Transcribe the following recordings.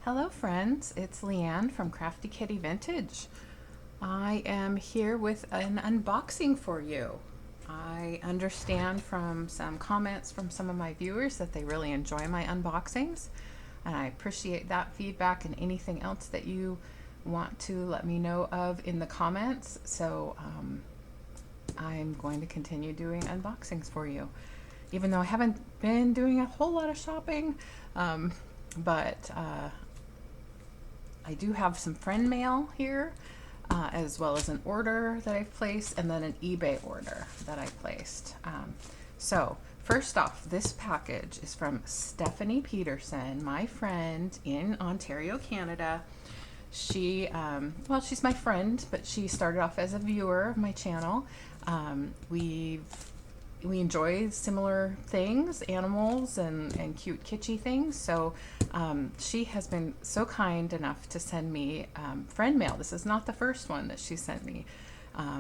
Hello friends, it's Leanne from Crafty Kitty Vintage. I am here with an unboxing for you. I understand from some comments from some of my viewers that they really enjoy my unboxings, and I appreciate that feedback and anything else that you want to let me know of in the comments. So I'm going to continue doing unboxings for you, even though I haven't been doing a whole lot of shopping, but I do have some friend mail here, as well as an order that I've placed, and then an eBay order that I placed. So first off, this package is from Stephanie Petersen, my friend in Ontario, Canada. She, well, she's my friend, but she started off as a viewer of my channel. We enjoy similar things, animals and cute kitschy things. So she has been so kind enough to send me friend mail. This is not the first one that she sent me.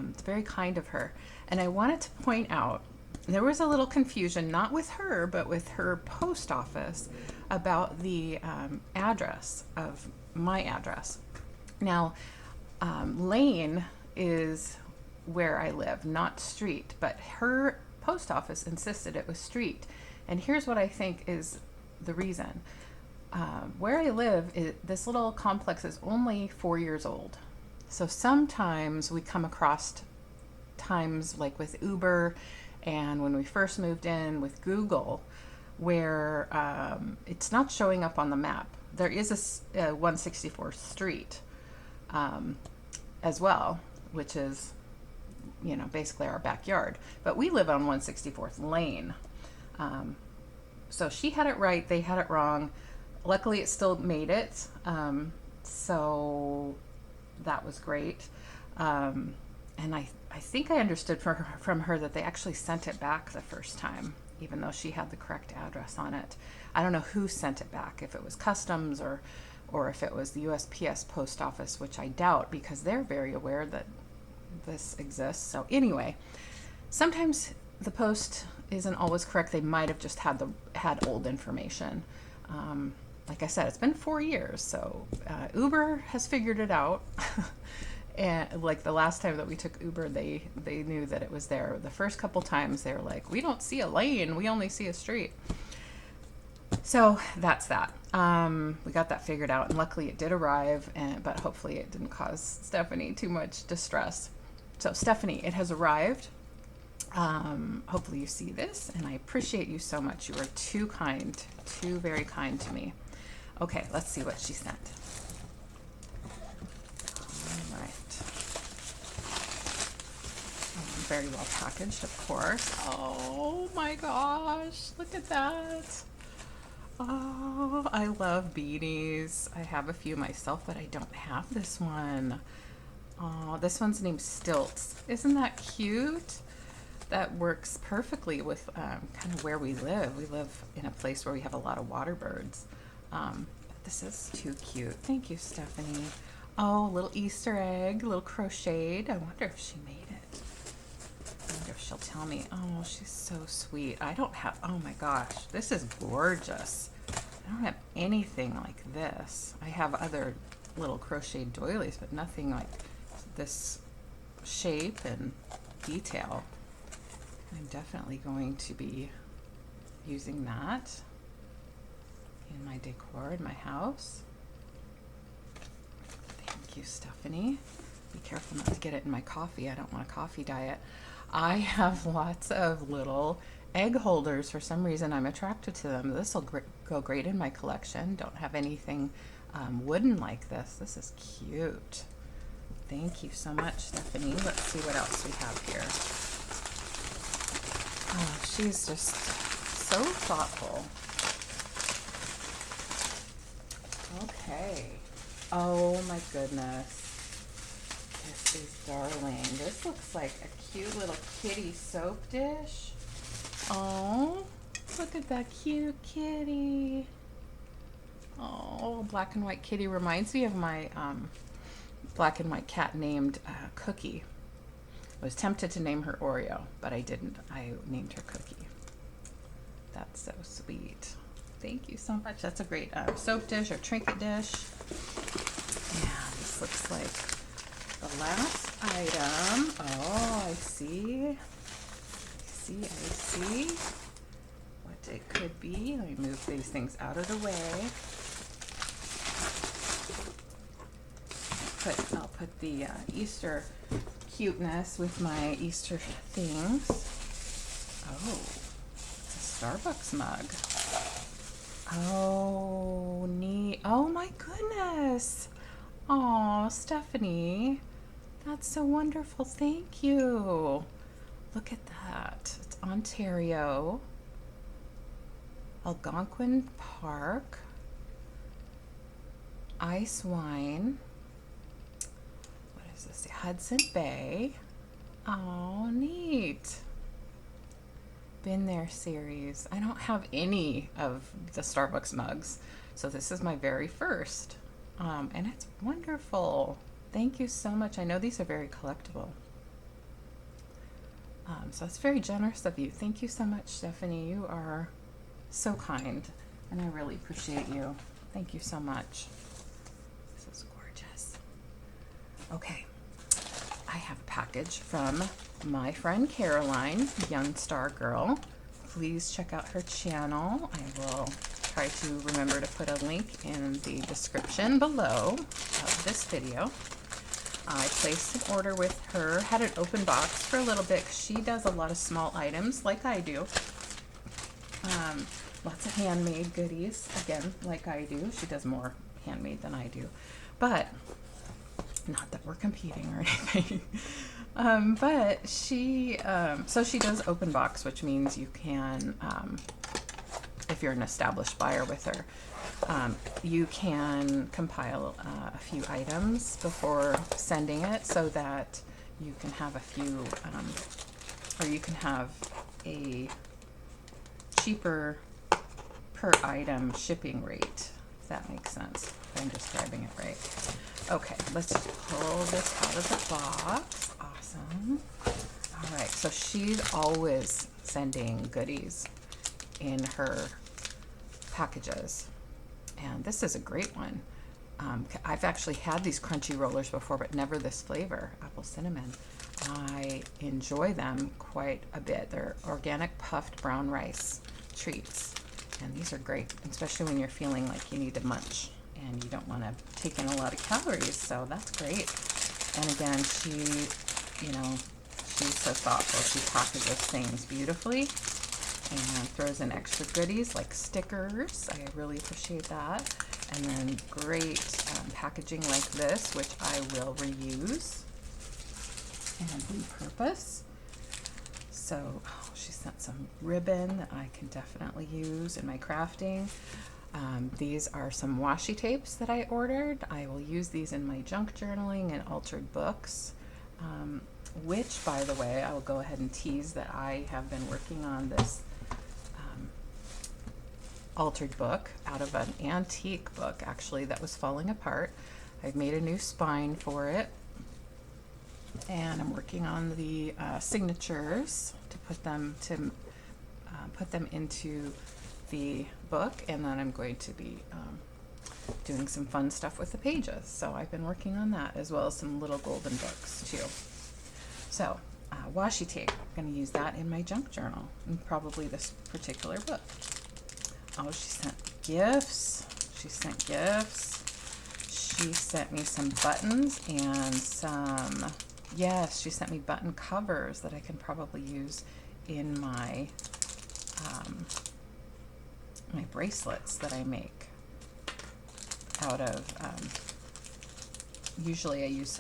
It's very kind of her. And I wanted to point out, there was a little confusion, not with her, but with her post office about the address of my address. Now, lane is where I live, not street, but her post office insisted it was street. And here's what I think is the reason. Where I live, this little complex is only 4 years old. So sometimes we come across times like with Uber and when we first moved in with Google, where it's not showing up on the map. There is a 164th Street as well, which is, you know, basically our backyard, but we live on 164th Lane. So she had it right, they had it wrong. Luckily it still made it, so that was great. And I think I understood from her that they actually sent it back the first time, even though she had the correct address on it. I don't know who sent it back, if it was customs or if it was the USPS post office, which I doubt, because they're very aware that this exists. So anyway, sometimes the post isn't always correct. They might have just had old information. Like I said, it's been 4 years, so Uber has figured it out. And like the last time that we took Uber, they knew that it was there. The first couple times they were like, we don't see a lane, we only see a street. So that's that. We got that figured out, and luckily it did arrive, but hopefully it didn't cause Stephanie too much distress. So Stephanie, it has arrived. Hopefully you see this, and I appreciate you so much. You are too kind, too very kind to me. Okay, let's see what she sent. All right. Oh, very well packaged, of course. Oh my gosh, look at that. Oh, I love beanies. I have a few myself, but I don't have this one. Oh, this one's named Stilts. Isn't that cute? That works perfectly with kind of where we live. We live in a place where we have a lot of water birds. But this is too cute. Thank you, Stephanie. Oh, a little Easter egg, a little crocheted. I wonder if she made it. I wonder if she'll tell me. Oh, she's so sweet. I don't have, oh my gosh, this is gorgeous. I don't have anything like this. I have other little crocheted doilies, but nothing like this shape and detail. I'm definitely going to be using that in my decor in my house. Thank you, Stephanie. Be careful not to get it in my coffee. I don't want a coffee diet. I have lots of little egg holders. For some reason, I'm attracted to them. This will go great in my collection. Don't have anything wooden like this. This is cute. Thank you so much, Stephanie. Let's see what else we have here. Oh, she's just so thoughtful. Okay. Oh my goodness. This is darling. This looks like a cute little kitty soap dish. Oh, look at that cute kitty. Oh, black and white kitty reminds me of my black and white cat named Cookie. I was tempted to name her Oreo, but I didn't. I named her Cookie. That's so sweet. Thank you so much. That's a great soap dish or trinket dish. And this looks like the last item. Oh, I see. I see what it could be. Let me move these things out of the way. I'll put the Easter cuteness with my Easter things. Oh, it's a Starbucks mug. Oh, neat. Oh my goodness. Oh, Stephanie, that's so wonderful. Thank you. Look at that. It's Ontario, Algonquin Park, ice wine. What is this? Hudson Bay. Oh, neat. Been There series. I don't have any of the Starbucks mugs, so this is my very first. And it's wonderful. Thank you so much. I know these are very collectible. So it's very generous of you. Thank you so much, Stephanie. You are so kind, and I really appreciate you. Thank you so much. This is gorgeous. Okay, I have a package from my friend Caroline, Young Star Girl. Please check out her channel. I will try to remember to put a link in the description below of this video. I placed an order with her, had an open box for a little bit. She does a lot of small items like I do. Lots of handmade goodies, again, like I do. She does more handmade than I do. But, not that we're competing or anything. But she, so she does open box, which means you can, if you're an established buyer with her, you can compile a few items before sending it so that you can have a few, or you can have a cheaper per item shipping rate, if that makes sense, if I'm describing it right. Okay, let's pull this out of the box. Awesome. All right, so she's always sending goodies in her packages. And this is a great one. I've actually had these crunchy rollers before, but never this flavor, apple cinnamon. I enjoy them quite a bit. They're organic puffed brown rice treats. And these are great, especially when you're feeling like you need to munch and you don't want to take in a lot of calories. So that's great. And again, she's so thoughtful. She packages things beautifully and throws in extra goodies like stickers. I really appreciate that. And then great packaging like this, which I will reuse and repurpose. So she sent some ribbon that I can definitely use in my crafting. These are some washi tapes that I ordered. I will use these in my junk journaling and altered books, which, by the way, I will go ahead and tease that I have been working on this altered book out of an antique book, actually, that was falling apart. I've made a new spine for it, and I'm working on the signatures to put them into the book, and then I'm going to be doing some fun stuff with the pages. So I've been working on that, as well as some little golden books too. So washi tape, I'm going to use that in my junk journal, and probably this particular book. Oh, she sent gifts. She sent me some buttons and she sent me button covers that I can probably use in my my bracelets that I make out of, usually I use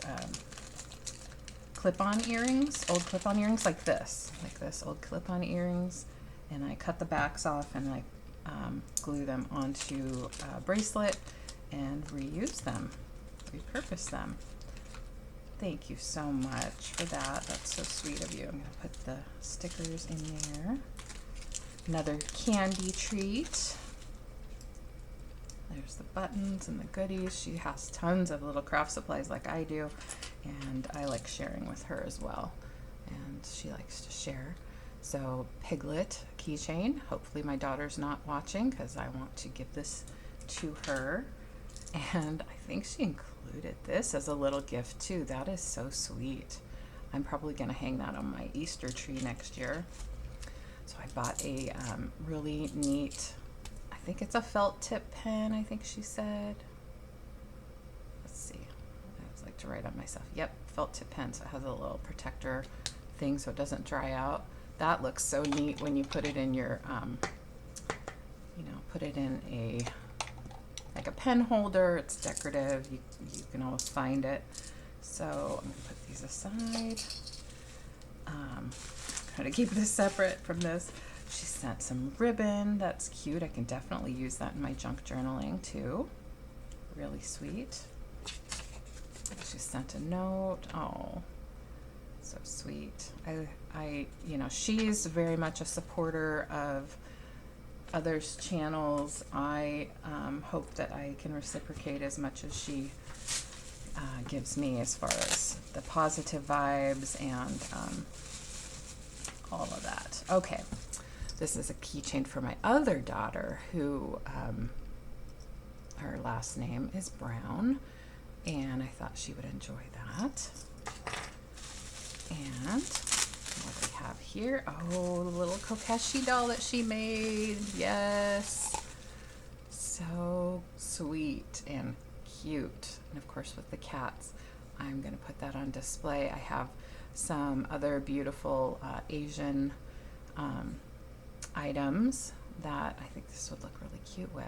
clip-on earrings, old clip-on earrings like this, old clip-on earrings, and I cut the backs off and I glue them onto a bracelet and reuse them, repurpose them. Thank you so much for that. That's so sweet of you. I'm going to put the stickers in there. Another candy treat. There's the buttons and the goodies. She has tons of little craft supplies like I do, and I like sharing with her as well. And she likes to share. So Piglet keychain. Hopefully my daughter's not watching because I want to give this to her. And I think she included this as a little gift too. That is so sweet. I'm probably going to hang that on my Easter tree next year. So I bought a really neat, I think it's a felt tip pen, I think she said. Let's see. I always like to write on myself. Yep, felt tip pen. So it has a little protector thing so it doesn't dry out. That looks so neat when you put it in your, put it in like a pen holder. It's decorative. You can always find it. So I'm going to put these aside. Try to keep this separate from this. She sent some ribbon. That's cute. I can definitely use that in my junk journaling too. Really sweet. She sent a note. Oh, so sweet. She's very much a supporter of others' channels. I hope that I can reciprocate as much as she gives me as far as the positive vibes and all of that. Okay, this is a keychain for my other daughter who her last name is Brown, and I thought she would enjoy that. And what do we have here? Oh, the little Kokeshi doll that she made. Yes. So sweet and cute. And of course with the cats, I'm going to put that on display. I have some other beautiful Asian items that I think this would look really cute with.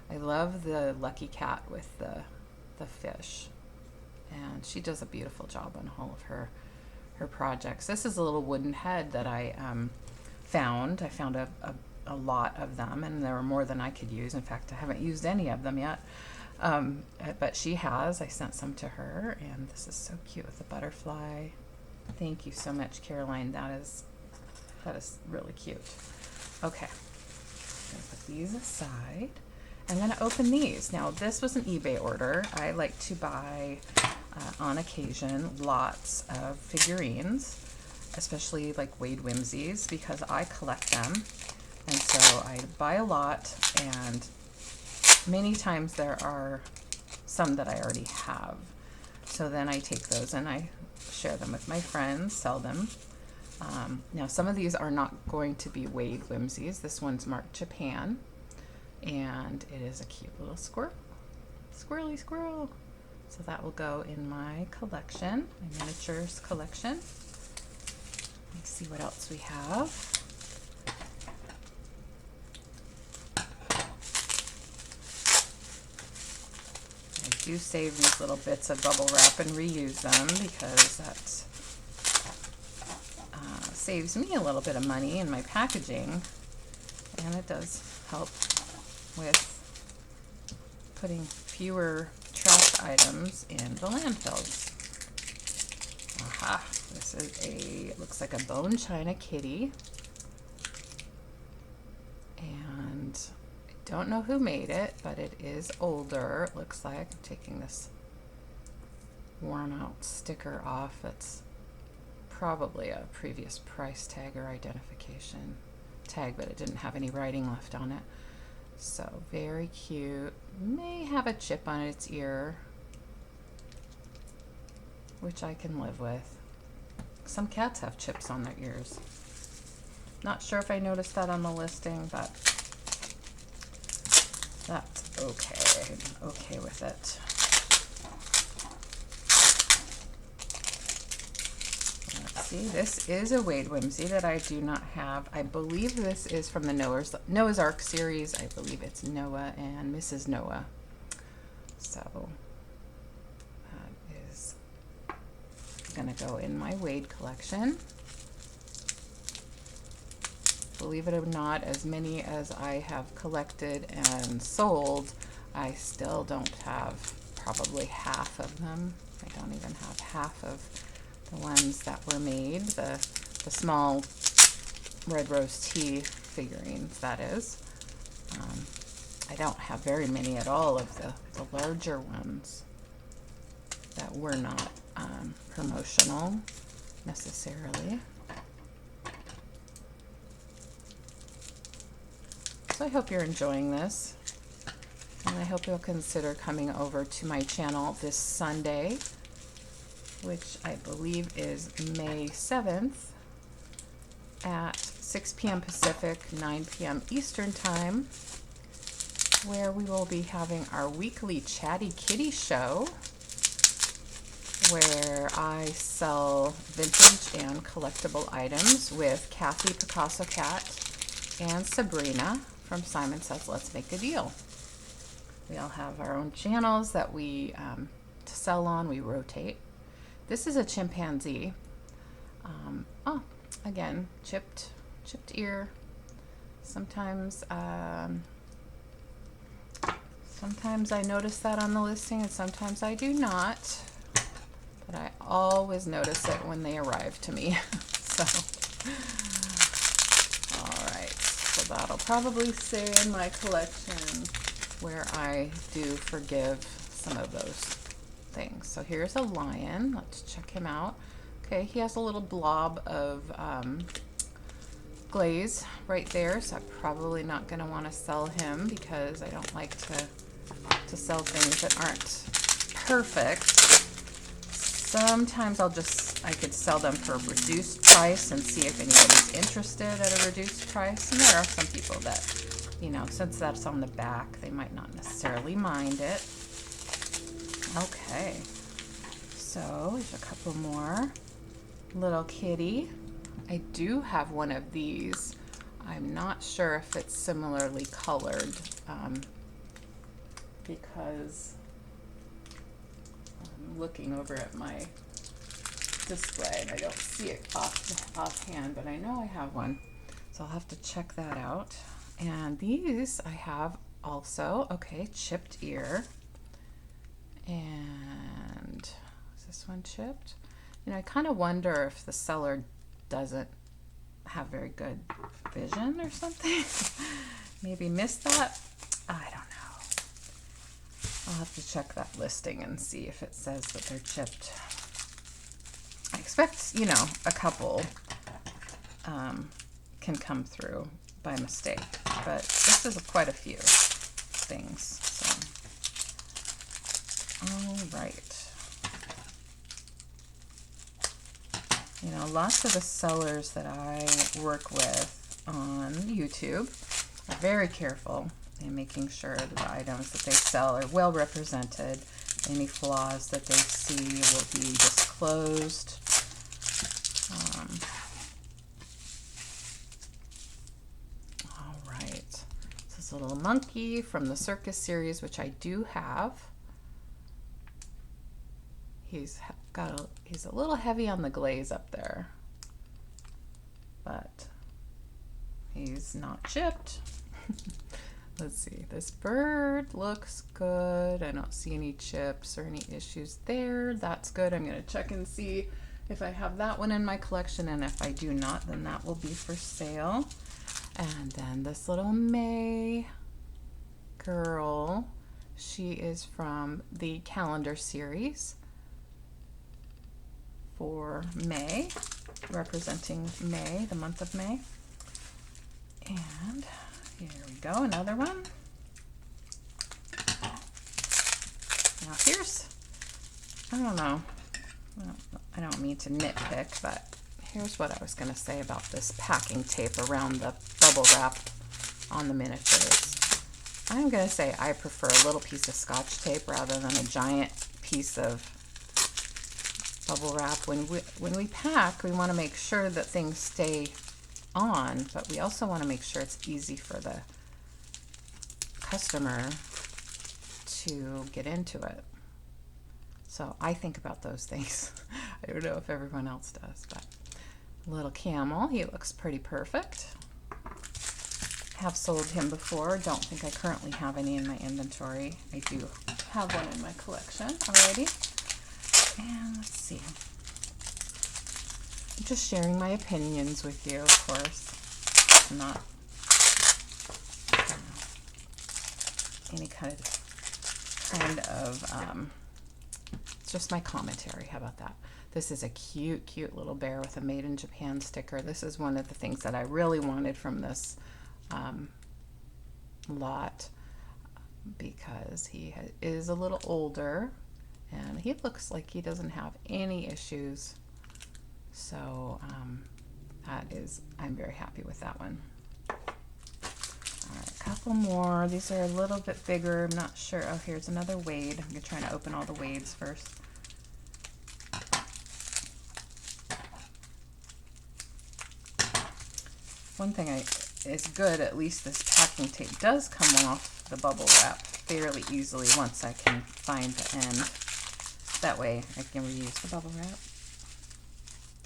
I love the lucky cat with the fish. And she does a beautiful job on all of her projects. This is a little wooden head that I found. I found a lot of them, and there were more than I could use. In fact, I haven't used any of them yet. But she has. I sent some to her, and this is so cute with the butterfly. Thank you so much, Caroline. That is really cute. Okay, I'm gonna put these aside. I'm gonna open these. Now, this was an eBay order. I like to buy on occasion lots of figurines, especially like Wade Whimsies, because I collect them, and so I buy a lot, and many times there are some that I already have. So then I take those and I share them with my friends, sell them. Now some of these are not going to be Wade Whimsies. This one's marked Japan, and it is a cute little squirrely squirrel. So that will go in my collection, my miniatures collection. Let me see what else we have. I do save these little bits of bubble wrap and reuse them because that saves me a little bit of money in my packaging, and it does help with putting fewer trash items in the landfills. Aha, this is looks like a bone china kitty. And I don't know who made it, but it is older, it looks like. I'm taking this worn out sticker off. It's probably a previous price tag or identification tag, but it didn't have any writing left on it. So very cute. May have a chip on its ear, which I can live with. Some cats have chips on their ears. Not sure if I noticed that on the listing, but that's okay. I'm okay with it. Let's see. This is a Wade Whimsy that I do not have. I believe this is from the Noah's Ark series. I believe it's Noah and Mrs. Noah. So that is going to go in my Wade collection. Believe it or not, as many as I have collected and sold, I still don't have probably half of them. I don't even have half of the ones that were made, the small red rose tea figurines, that is. I don't have very many at all of the larger ones that were not promotional necessarily. So I hope you're enjoying this. And I hope you'll consider coming over to my channel this Sunday, which I believe is May 7th at 6 p.m. Pacific, 9 p.m. Eastern Time, where we will be having our weekly Chatty Kitty show, where I sell vintage and collectible items with Kathy Picasso Cat and Sabrina from Simon Says Let's Make a Deal. We all have our own channels that we to sell on. We rotate. This is a chimpanzee. Again, chipped ear. Sometimes I notice that on the listing, and sometimes I do not. But I always notice it when they arrive to me. So, all right. So that'll probably stay in my collection, where I do forgive some of those things. So here's a lion. Let's check him out. Okay, he has a little blob of glaze right there, so I'm probably not going to want to sell him because I don't like to sell things that aren't perfect. Sometimes I could sell them for a reduced price and see if anybody's interested at a reduced price. And there are some people that, you know, since that's on the back, they might not necessarily mind it. Okay, so there's a couple more. Little kitty. I do have one of these. I'm not sure if it's similarly colored because I'm looking over at my display and I don't see it offhand, but I know I have one. So I'll have to check that out. And these I have also. Okay, chipped ear. And is this one chipped? You know, I kind of wonder if the seller doesn't have very good vision or something. Maybe missed that. I don't know. I'll have to check that listing and see if it says that they're chipped. I expect, you know, a couple can come through by mistake, but this is quite a few things. So, all right. You know, lots of the sellers that I work with on YouTube are very careful in making sure that the items that they sell are well represented. Any flaws that they see will be disclosed. All right. This is a little monkey from the circus series, which I do have. He's a little heavy on the glaze up there, but he's not chipped. Let's see, this bird looks good. I don't see any chips or any issues there. That's good. I'm going to check and see if I have that one in my collection, and if I do not, then that will be for sale. And then this little May girl, she is from the calendar series for May, representing May, the month of May. And here we go, another one. Now here's, I don't know, I don't mean to nitpick, but here's what I was going to say about this packing tape around the bubble wrap on the miniatures. I'm going to say I prefer a little piece of Scotch tape rather than a giant piece of bubble wrap. When we pack, we want to make sure that things stay on, but we also want to make sure it's easy for the customer to get into it. So I think about those things. I don't know if everyone else does, but little camel, he looks pretty perfect. Have sold him before. Don't think I currently have any in my inventory. I do have one in my collection already. And let's see. I'm just sharing my opinions with you, of course. I'm not any kind of it's just my commentary. How about that? This is a cute, cute little bear with a Made in Japan sticker. This is one of the things that I really wanted from this lot because he is a little older and he looks like he doesn't have any issues. So I'm very happy with that one. All right, a couple more. These are a little bit bigger. I'm not sure. Oh, here's another Wade. I'm trying to open all the Wades first. One thing is good, at least this packing tape does come off the bubble wrap fairly easily once I can find the end. That way I can reuse the bubble wrap.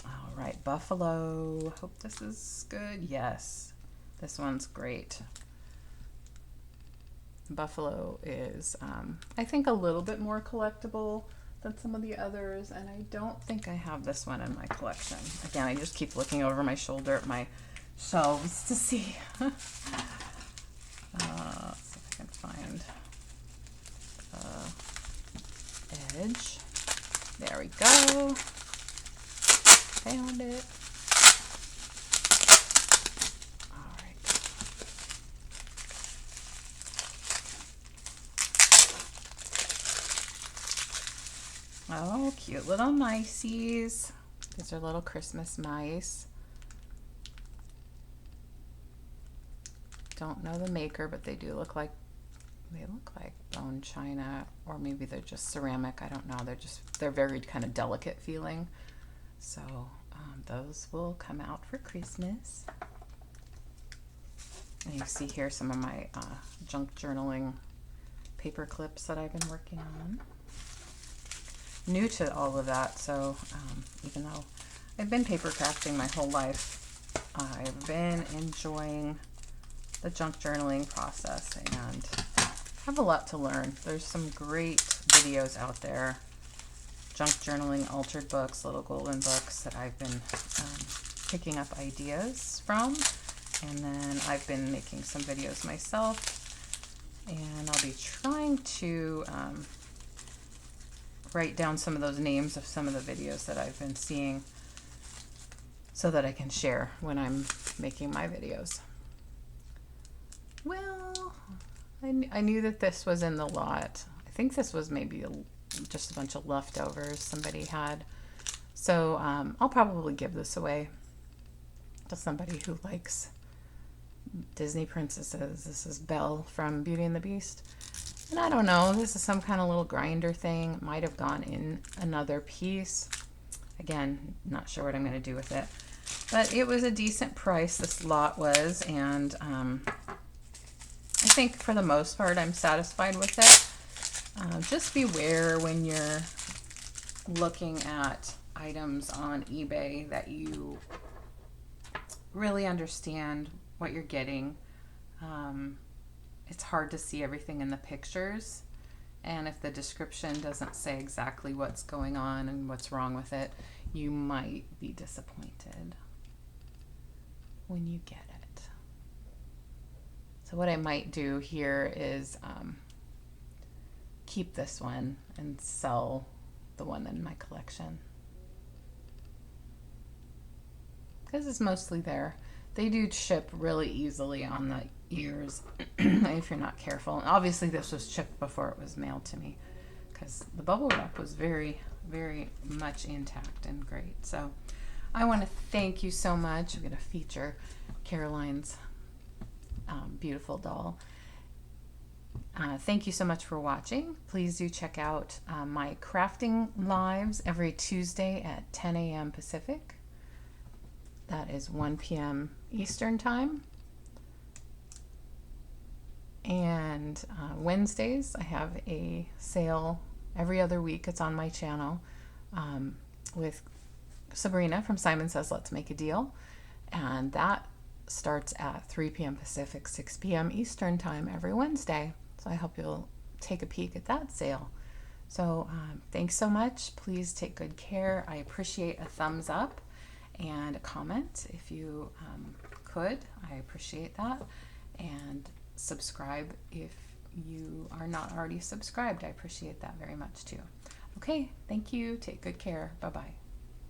All right, Buffalo. Hope this is good. Yes, this one's great. Buffalo is, I think, a little bit more collectible than some of the others, and I don't think I have this one in my collection. Again, I just keep looking over my shoulder at my shelves to see. Let's see if I can find the edge. There we go. Found it. All right. Oh, cute little miceys. These are little Christmas mice. Don't know the maker, but they look like bone china, or maybe they're just ceramic. I don't know. They're very kind of delicate feeling. So those will come out for Christmas. And you see here some of my junk journaling paper clips that I've been working on. New to all of that, so even though I've been paper crafting my whole life, I've been enjoying the junk journaling process and have a lot to learn. There's some great videos out there. Junk journaling, altered books, little golden books that I've been picking up ideas from. And then I've been making some videos myself. And I'll be trying to write down some of those names of some of the videos that I've been seeing so that I can share when I'm making my videos. Well, I knew that this was in the lot. I think this was maybe just a bunch of leftovers somebody had. So I'll probably give this away to somebody who likes Disney princesses. This is Belle from Beauty and the Beast. And I don't know, this is some kind of little grinder thing. Might have gone in another piece. Again, not sure what I'm going to do with it. But it was a decent price, this lot was, and I think for the most part I'm satisfied with it. Just beware when you're looking at items on eBay that you really understand what you're getting. It's hard to see everything in the pictures, and if the description doesn't say exactly what's going on and what's wrong with it, you might be disappointed when you get it. So what I might do here is keep this one and sell the one in my collection, because it's mostly there. They do ship really easily on the ears if you're not careful. And obviously this was shipped before it was mailed to me, because the bubble wrap was very, very much intact and great. So I want to thank you so much. I'm going to feature Caroline's beautiful doll. Thank you so much for watching. Please do check out my crafting lives every Tuesday at 10 a.m. Pacific. That is 1 p.m. Eastern time. And Wednesdays I have a sale every other week. It's on my channel with Sabrina from Simon Says Let's Make a Deal. And that starts at 3 p.m. Pacific, 6 p.m. Eastern time every Wednesday. So I hope you'll take a peek at that sale. So thanks so much. Please take good care. I appreciate a thumbs up and a comment if you could. I appreciate that. And subscribe if you are not already subscribed. I appreciate that very much too. Okay, thank you. Take good care. Bye-bye.